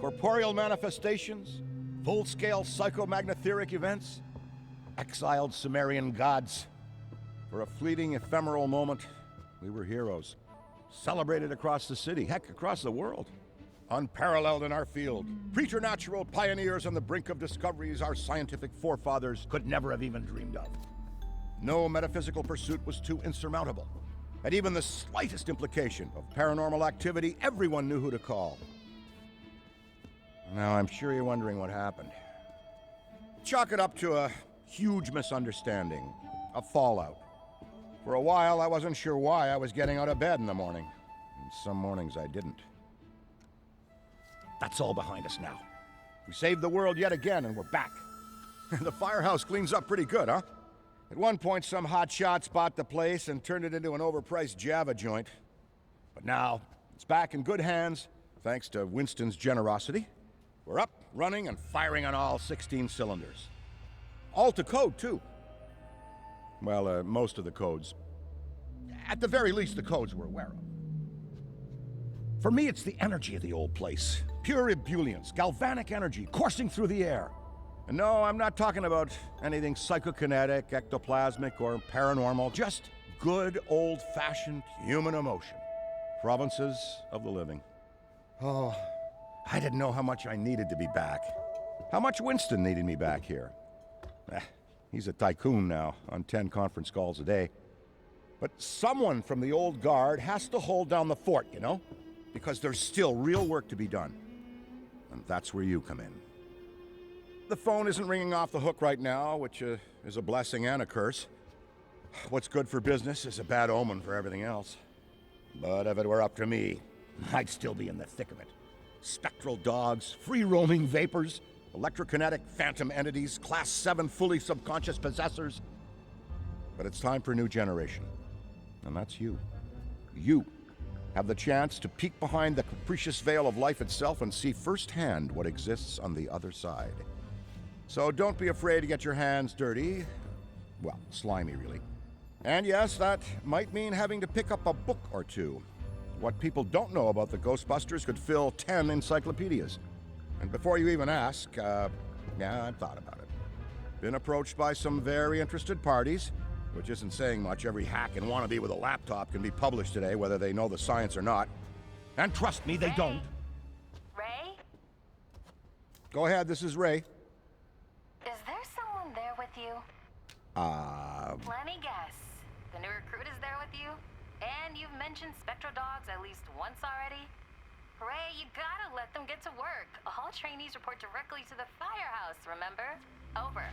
corporeal manifestations, full-scale psychomagnotheric events, exiled Sumerian gods. For a fleeting, ephemeral moment, we were heroes, celebrated across the city, heck, across the world. Unparalleled in our field, preternatural pioneers on the brink of discoveries our scientific forefathers could never have even dreamed of. No metaphysical pursuit was too insurmountable. At even the slightest implication of paranormal activity, everyone knew who to call. Now, I'm sure you're wondering what happened. Chalk it up to a huge misunderstanding, a fallout. For a while, I wasn't sure why I was getting out of bed in the morning. And some mornings I didn't. That's all behind us now. We saved the world yet again, and we're back. The firehouse cleans up pretty good, huh? At one point, some hotshots bought the place and turned it into an overpriced Java joint. But now, it's back in good hands, thanks to Winston's generosity. We're up, running, and firing on all 16 cylinders. All to code, too. Well, most of the codes. At the very least, the codes we're aware of. For me, it's the energy of the old place. Pure ebullience, galvanic energy coursing through the air. And no, I'm not talking about anything psychokinetic, ectoplasmic, or paranormal. Just good, old-fashioned human emotion. Provinces of the living. Oh, I didn't know how much I needed to be back. How much Winston needed me back here. He's a tycoon now, on 10 conference calls a day. But someone from the old guard has to hold down the fort, you know? Because there's still real work to be done. And that's where you come in. The phone isn't ringing off the hook right now, which is a blessing and a curse. What's good for business is a bad omen for everything else. But if it were up to me, I'd still be in the thick of it. Spectral dogs, free-roaming vapors, electrokinetic phantom entities, Class 7 fully subconscious possessors. But it's time for a new generation. And that's you. You have the chance to peek behind the capricious veil of life itself and see firsthand what exists on the other side. So don't be afraid to get your hands dirty. Well, slimy, really. And yes, that might mean having to pick up a book or two. What people don't know about the Ghostbusters could fill 10 encyclopedias. And before you even ask, yeah, I've thought about it. Been approached by some very interested parties, which isn't saying much. Every hack and wannabe with a laptop can be published today, whether they know the science or not. And trust me, they don't. Ray? Go ahead, this is Ray. Is there someone there with you? Let me guess. The new recruit is there with you? And you've mentioned spectral dogs at least once already? Ray, you gotta let them get to work. All trainees report directly to the firehouse, remember? Over.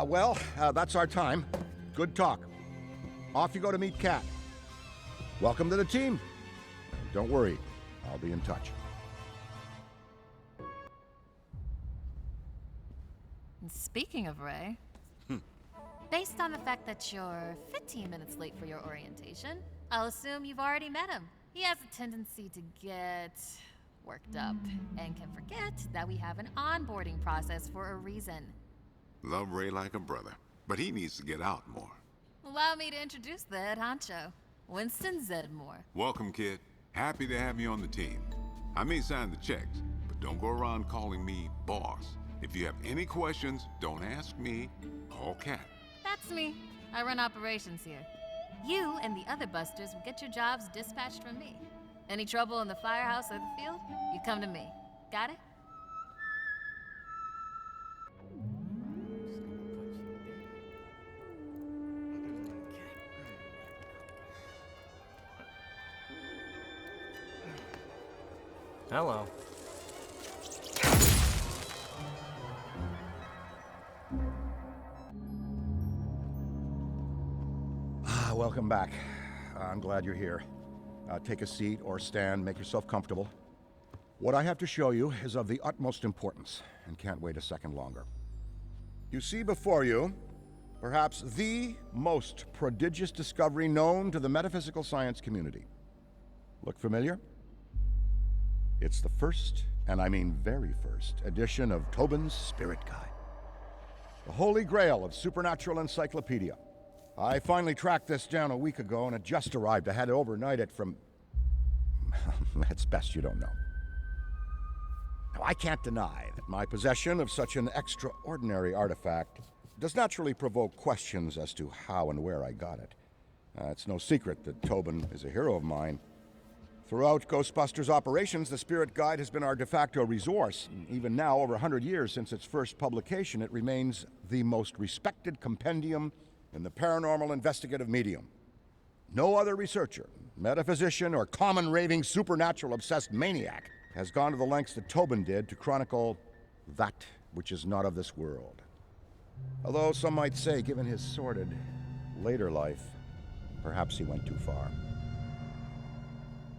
Well, that's our time. Good talk. Off you go to meet Kat. Welcome to the team. Don't worry, I'll be in touch. Speaking of Ray, based on the fact that you're 15 minutes late for your orientation, I'll assume you've already met him. He has a tendency to get worked up and can forget that we have an onboarding process for a reason. Love Ray like a brother, but he needs to get out more. Allow me to introduce the head honcho, Winston Zedmore. Welcome, kid. Happy to have you on the team. I may sign the checks, but don't go around calling me boss. If you have any questions, don't ask me, call Kat. That's me. I run operations here. You and the other busters will get your jobs dispatched from me. Any trouble in the firehouse or the field, you come to me. Got it? Hello. Welcome back. I'm glad you're here. Take a seat or stand, make yourself comfortable. What I have to show you is of the utmost importance, and can't wait a second longer. You see before you, perhaps the most prodigious discovery known to the metaphysical science community. Look familiar? It's the first, and I mean very first, edition of Tobin's Spirit Guide. The holy grail of supernatural encyclopedia. I finally tracked this down a week ago, and it just arrived. I had to overnight it from... It's best you don't know. Now, I can't deny that my possession of such an extraordinary artifact does naturally provoke questions as to how and where I got it. It's no secret that Tobin is a hero of mine. Throughout Ghostbusters operations, the Spirit Guide has been our de facto resource. Even now, over 100 years since its first publication, it remains the most respected compendium in the paranormal investigative medium. No other researcher, metaphysician, or common raving supernatural-obsessed maniac has gone to the lengths that Tobin did to chronicle that which is not of this world. Although some might say, given his sordid later life, perhaps he went too far.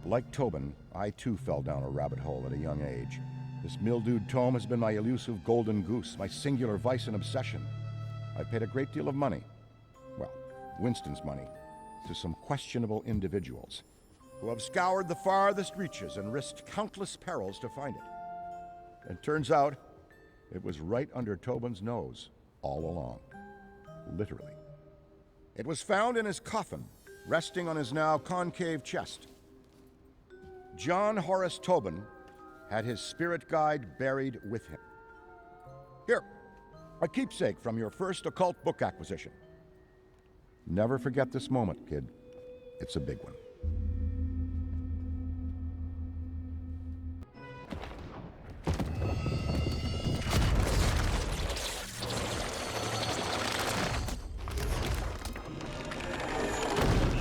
Like Tobin, I too fell down a rabbit hole at a young age. This mildewed tome has been my elusive golden goose, my singular vice and obsession. I've paid a great deal of money, well, Winston's money, to some questionable individuals who have scoured the farthest reaches and risked countless perils to find it. And turns out, it was right under Tobin's nose all along. Literally. It was found in his coffin, resting on his now concave chest. John Horace Tobin had his Spirit Guide buried with him. Here, a keepsake from your first occult book acquisition. Never forget this moment, kid. It's a big one.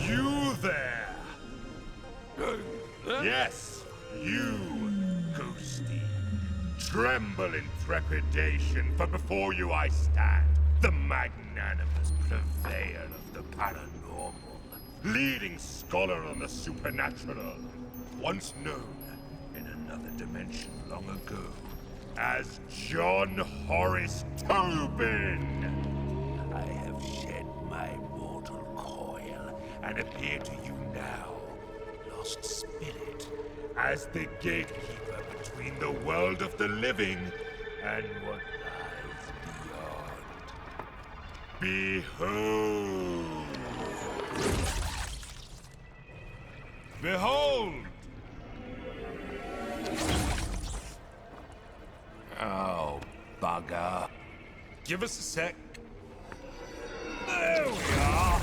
You there! Yes, you, Ghosty. Tremble in trepidation, for before you I stand, the magnanimous purveyor of the paranormal, leading scholar on the supernatural, once known in another dimension long ago as John Horace Tobin. I have shed my mortal coil and appear to you now, lost spirit, as the gatekeeper between the world of the living and what lies beyond. Behold! Behold! Oh, bugger. Give us a sec. There we are!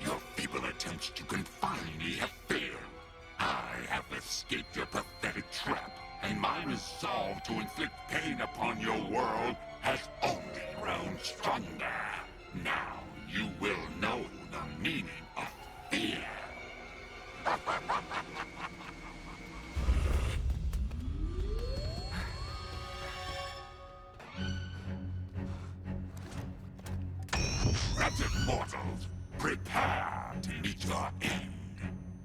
Your feeble attempts to confine me have failed. I have escaped your pathetic trap, and my resolve to inflict pain upon your world has only grown stronger. Now you will know the meaning of fear. Wretched mortals, prepare to meet your end.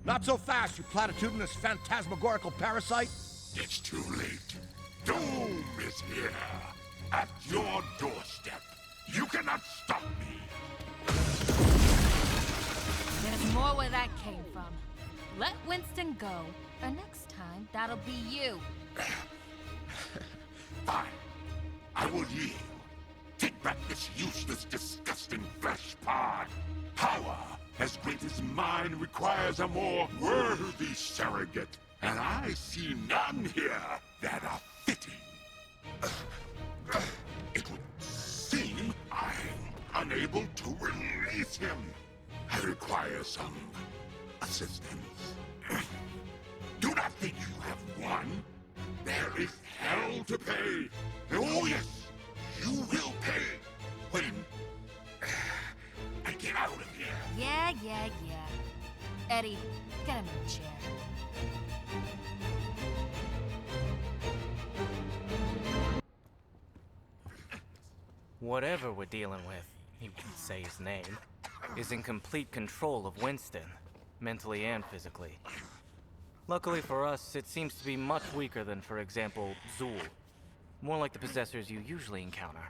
Not so fast, you platitudinous phantasmagorical parasite! It's too late. Doom is here, at your doorstep. You cannot stop me. There's more where that came from. Let Winston go, or next time, that'll be you. Fine. I will yield. Take back this useless, disgusting flesh pod. Power as great as mine requires a more worthy surrogate, and I see none here that are fitting. It would seem I'm unable to release him. I require some assistance. Do not think you have won. There is hell to pay. Oh yes, you will pay when I get out of here. Yeah. Eddie, get him in a chair. Whatever we're dealing with, you can say his name, is in complete control of Winston, mentally and physically. Luckily for us, it seems to be much weaker than, for example, Zool. More like the possessors you usually encounter.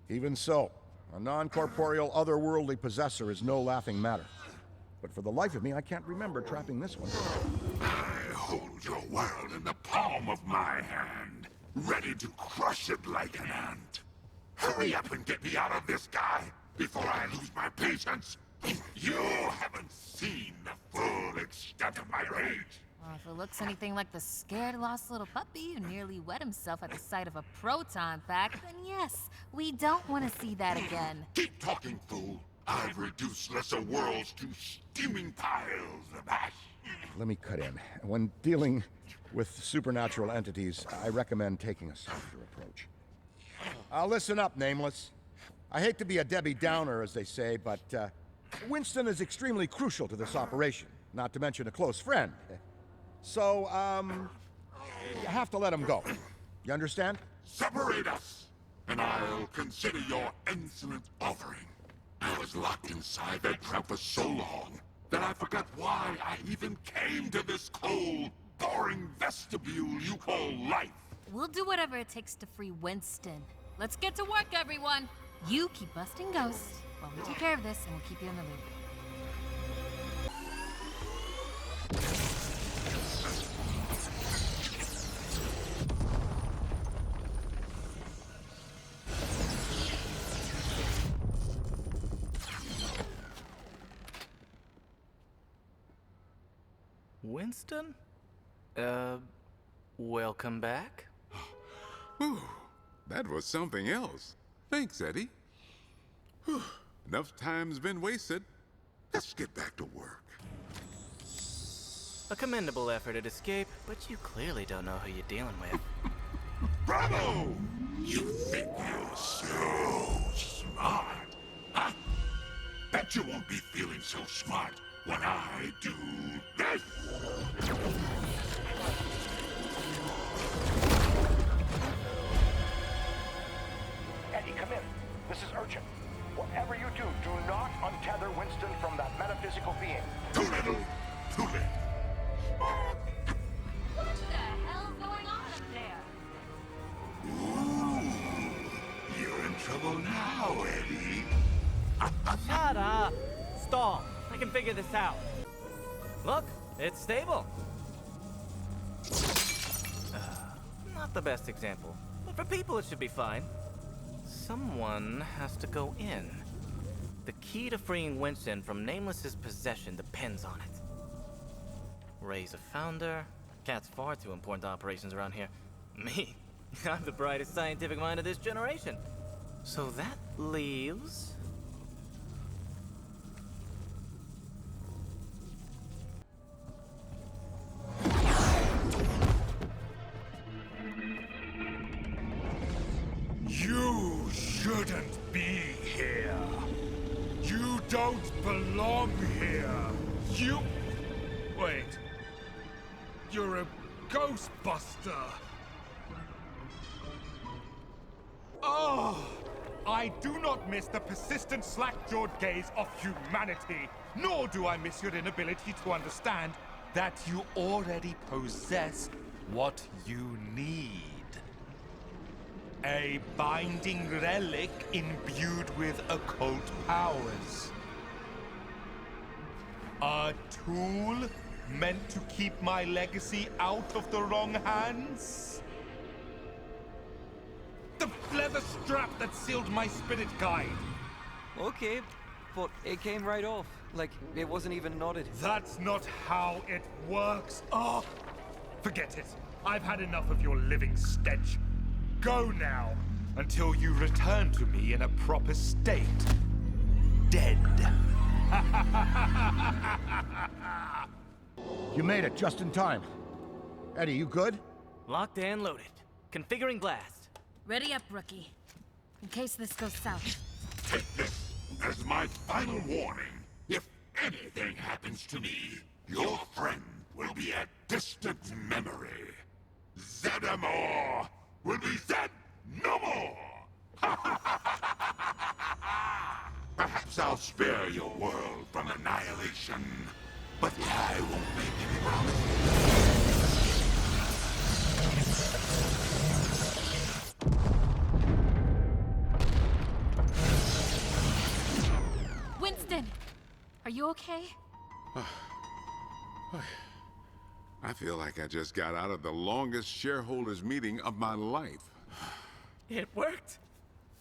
Even so, a non-corporeal, otherworldly possessor is no laughing matter. But for the life of me, I can't remember trapping this one. I hold your world in the palm of my hand, ready to crush it like an ant. Hurry up and get me out of this guy before I lose my patience. You haven't seen the full extent of my rage. Well, if it looks anything like the scared, lost little puppy who nearly wet himself at the sight of a proton pack, then yes, we don't want to see that again. Keep talking, fool. I've reduced lesser worlds to steaming piles of ash. Let me cut in. When dealing with supernatural entities, I recommend taking a softer approach. Listen up, Nameless. I hate to be a Debbie Downer, as they say, but Winston is extremely crucial to this operation, not to mention a close friend. So, you have to let him go. You understand? Separate us, and I'll consider your insolent offering. I was locked inside that trap for so long that I forgot why I even came to this cold, boring vestibule you call life. We'll do whatever it takes to free Winston. Let's get to work, everyone! You keep busting ghosts while we take care of this, and we'll keep you in the loop. Winston? Welcome back? Whew, that was something else. Thanks, Eddie. Whew, enough time's been wasted. Let's get back to work. A commendable effort at escape, but you clearly don't know who you're dealing with. Bravo! You think you're so smart, huh? Bet you won't be feeling so smart when I do this. Eddie, come in. This is urgent. Whatever you do, do not untether Winston from that metaphysical being. Too little, too late. What the hell's going on up there? Ooh, you're in trouble now, Eddie. Shut up! Stall! I can figure this out. Look, it's stable. Not the best example, but for people it should be fine. Someone has to go in. The key to freeing Winston from Nameless's possession depends on it. Ray's a founder. Cat's far too important to operations around here. Me, I'm the brightest scientific mind of this generation. So that leaves... You shouldn't be here. You don't belong here. You... Wait. You're a Ghostbuster. Oh! I do not miss the persistent slack-jawed gaze of humanity, nor do I miss your inability to understand that you already possess what you need. A binding relic imbued with occult powers. A tool meant to keep my legacy out of the wrong hands? The leather strap that sealed my spirit guide. Okay, but it came right off. Like, it wasn't even knotted. That's not how it works. Oh, forget it. I've had enough of your living stench. Go now, until you return to me in a proper state. Dead. You made it just in time. Eddie, you good? Locked and loaded. Configuring blast. Ready up, rookie. In case this goes south. Take this as my final warning. If anything happens to me, your friend will be a distant memory. Zeddamore will be Zed no more! Perhaps I'll spare your world from annihilation, but I won't make any promises. Winston! Are you okay? I feel like I just got out of the longest shareholders meeting of my life. It worked?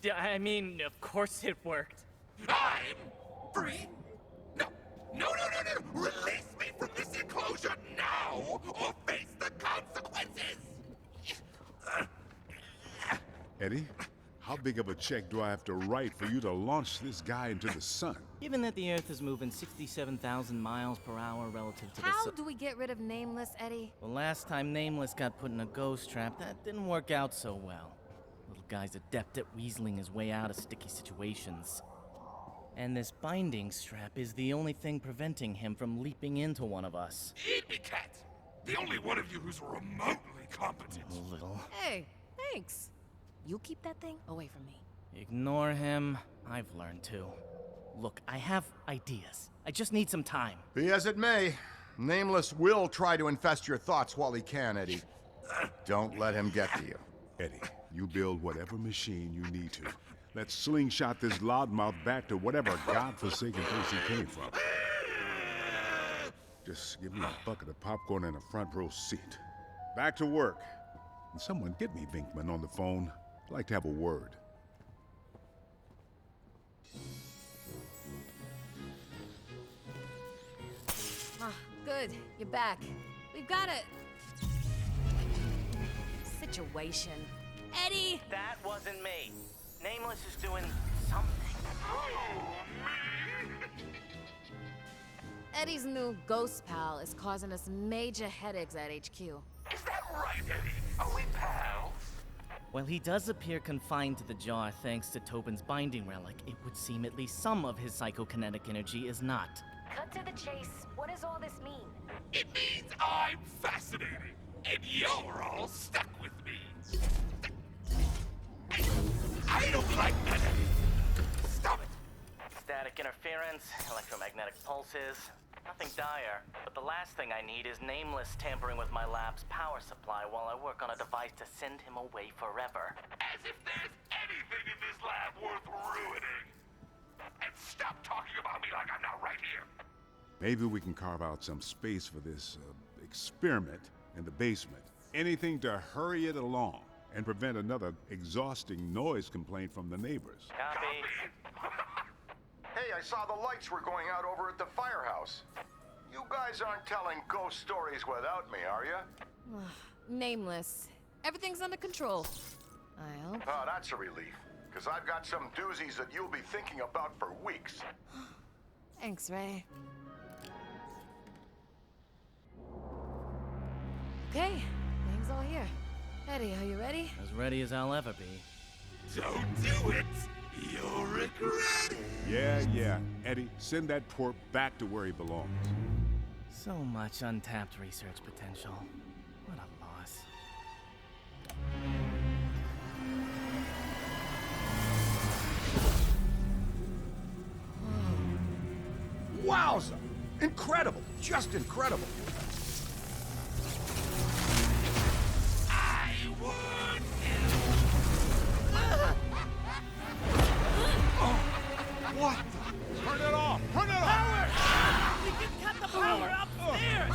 Yeah, I mean, of course it worked. I'm free. No, no, no, no, no! Release me from this enclosure now, or face the consequences! Eddie, how big of a check do I have to write for you to launch this guy into the sun? Given that the Earth is moving 67,000 miles per hour relative to the How sun. do we get rid of Nameless, Eddie? Well, last time Nameless got put in a ghost trap, that didn't work out so well. Little guy's adept at weaseling his way out of sticky situations. And this binding strap is the only thing preventing him from leaping into one of us. Eat me, cat! The only one of you who's remotely competent. Little. Hey, thanks. You keep that thing away from me. Ignore him. I've learned to. Look, I have ideas. I just need some time. Be as it may, Nameless will try to infest your thoughts while he can, Eddie. Don't let him get to you. Eddie, you build whatever machine you need to. Let's slingshot this loudmouth back to whatever godforsaken place he came from. Just give me a bucket of popcorn and a front row seat. Back to work. And someone get me Vinkman on the phone. I'd like to have a word. Ah, good. You're back. We've got it. Situation. Eddie! That wasn't me. Nameless is doing something. Eddie's new ghost pal is causing us major headaches at HQ. Is that right, Eddie? Are we pals? While he does appear confined to the jar thanks to Tobin's binding relic, it would seem at least some of his psychokinetic energy is not. Cut to the chase. What does all this mean? It means I'm fascinating, and you're all stuck with me. I don't like that, Eddie. Stop it. Static interference, electromagnetic pulses, nothing dire. But the last thing I need is Nameless tampering with my lab's power supply while I work on a device to send him away forever. As if there's anything in this lab worth ruining. And stop talking about me like I'm not right here. Maybe we can carve out some space for this experiment in the basement. Anything to hurry it along and prevent another exhausting noise complaint from the neighbors. Copy. Hey, I saw the lights were going out over at the firehouse. You guys aren't telling ghost stories without me, are you? Nameless. Everything's under control. I hope. Oh, that's a relief. Because I've got some doozies that you'll be thinking about for weeks. Thanks, Ray. Okay, things all here. Eddie, are you ready? As ready as I'll ever be. Don't do it. You'll regret it. Yeah. Eddie, send that twerp back to where he belongs. So much untapped research potential. What a loss. Wowza! Incredible! Just incredible! I would. What? Turn it off! Turn it off! We can cut the power upstairs!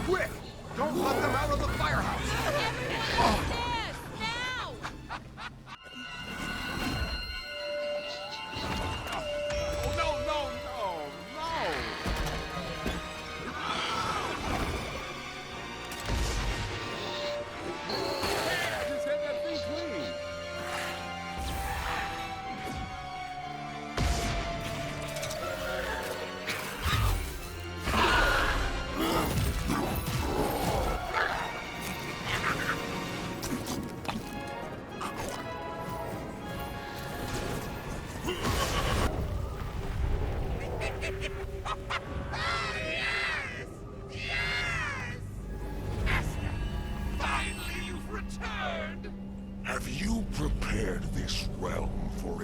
Quick! Don't let them out of the firehouse! Upstairs! Now! Oh, no! Hey, I just had that thing clean.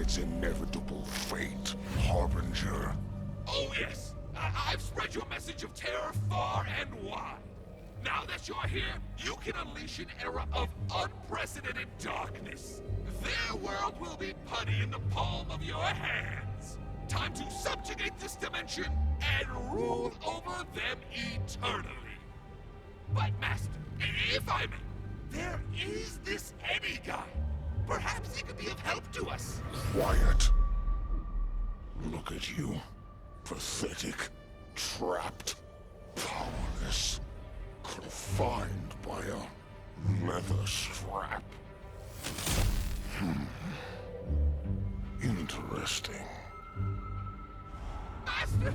its inevitable fate, Harbinger. Oh yes, I've spread your message of terror far and wide. Now that you're here, you can unleash an era of unprecedented darkness. Their world will be putty in the palm of your hands. Time to subjugate this dimension and rule over them eternally. But Master, if I may, there is this Eddie guy. Perhaps he could be of help to us. Quiet. Look at you. Pathetic. Trapped. Powerless. Confined by a leather strap. Interesting. Master,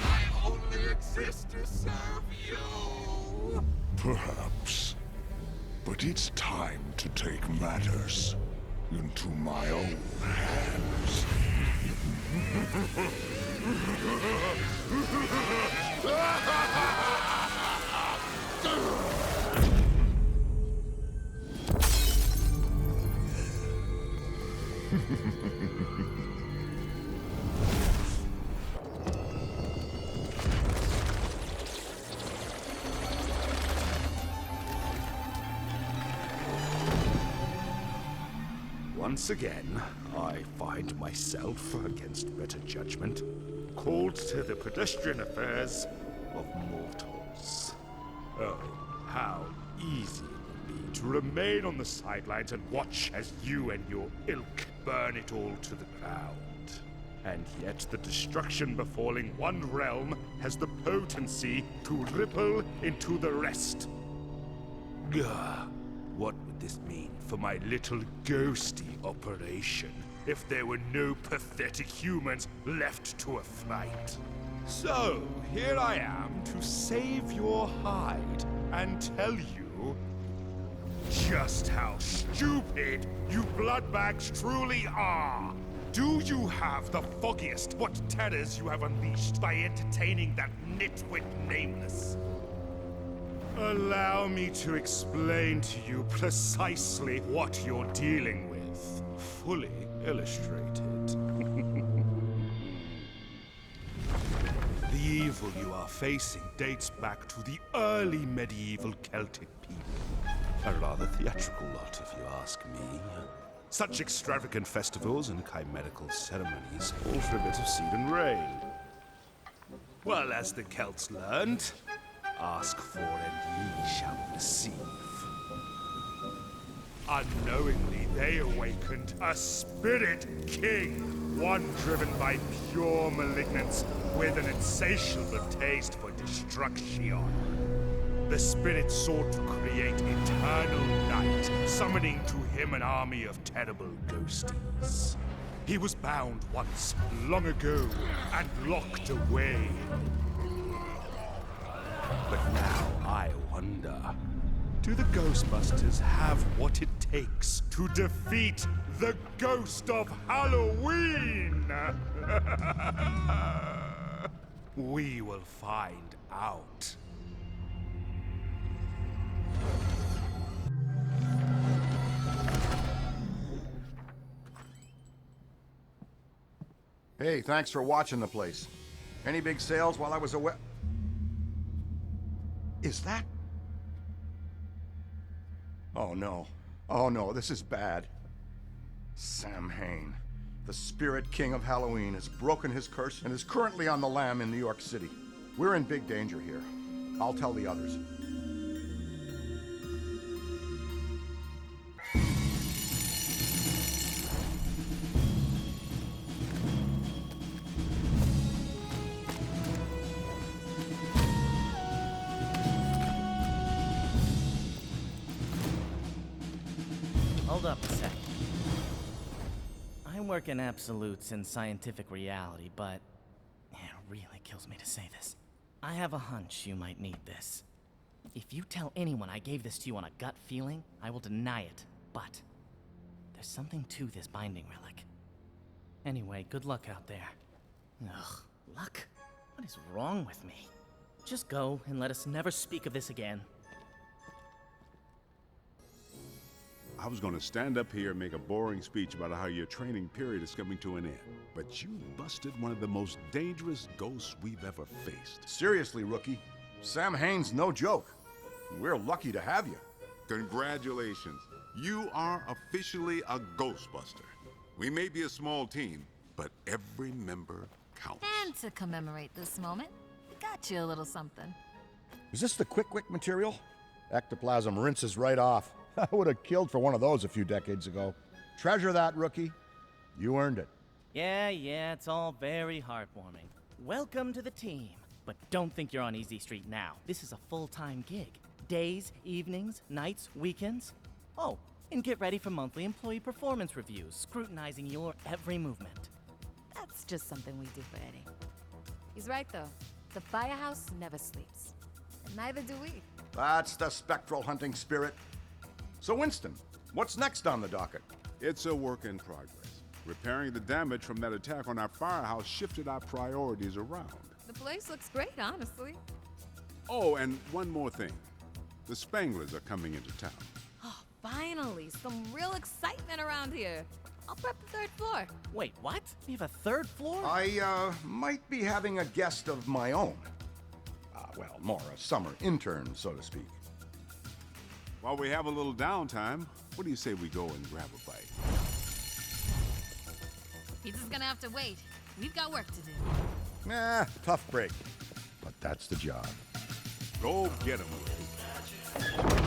I only exist to serve you. Perhaps. But it's time to take matters into my own hands. Once again, I find myself, against better judgment, called to the pedestrian affairs of mortals. Oh, how easy it would be to remain on the sidelines and watch as you and your ilk burn it all to the ground. And yet the destruction befalling one realm has the potency to ripple into the rest. Ugh. What would this mean for my little ghosty operation if there were no pathetic humans left to a flight? So, here I am to save your hide and tell you just how stupid you bloodbags truly are. Do you have the foggiest what terrors you have unleashed by entertaining that nitwit Nameless? Allow me to explain to you precisely what you're dealing with, fully illustrated. The evil you are facing dates back to the early medieval Celtic people. A rather theatrical lot, if you ask me. Such extravagant festivals and chimerical ceremonies, all for a bit of seed and rain. Well, as the Celts learned, ask for and ye shall receive. Unknowingly, they awakened a spirit king, one driven by pure malignance with an insatiable taste for destruction. The spirit sought to create eternal night, summoning to him an army of terrible ghosties. He was bound once, long ago, and locked away. But now I wonder, do the Ghostbusters have what it takes to defeat the ghost of Halloween? We will find out. Hey, thanks for watching the place. Any big sales while I was away? Is that? Oh no. Oh no, this is bad. Sam Hain, the Spirit King of Halloween, has broken his curse and is currently on the lam in New York City. We're in big danger here. I'll tell the others. Hold up a sec. I work in absolutes and scientific reality, but it really kills me to say this. I have a hunch you might need this. If you tell anyone I gave this to you on a gut feeling, I will deny it. But there's something to this binding relic. Anyway, good luck out there. Ugh, luck? What is wrong with me? Just go and let us never speak of this again. I was gonna stand up here and make a boring speech about how your training period is coming to an end. But you busted one of the most dangerous ghosts we've ever faced. Seriously, rookie. Sam Hain's no joke. We're lucky to have you. Congratulations. You are officially a Ghostbuster. We may be a small team, but every member counts. And to commemorate this moment, we got you a little something. Is this the quick material? Ectoplasm rinses right off. I would have killed for one of those a few decades ago. Treasure that, rookie. You earned it. Yeah, it's all very heartwarming. Welcome to the team. But don't think you're on easy street now. This is a full-time gig. Days, evenings, nights, weekends. Oh, and get ready for monthly employee performance reviews, scrutinizing your every movement. That's just something we do for Eddie. He's right, though. The firehouse never sleeps. And neither do we. That's the spectral hunting spirit. So, Winston, what's next on the docket? It's a work in progress. Repairing the damage from that attack on our firehouse shifted our priorities around. The place looks great, honestly. Oh, and one more thing. The Spanglers are coming into town. Oh, finally, some real excitement around here. I'll prep the third floor. Wait, what? We have a third floor? I, might be having a guest of my own. Well, more a summer intern, so to speak. While we have a little downtime, what do you say we go and grab a bite? He's just gonna have to wait. We've got work to do. Nah, tough break. But that's the job. Go get 'em, Willie.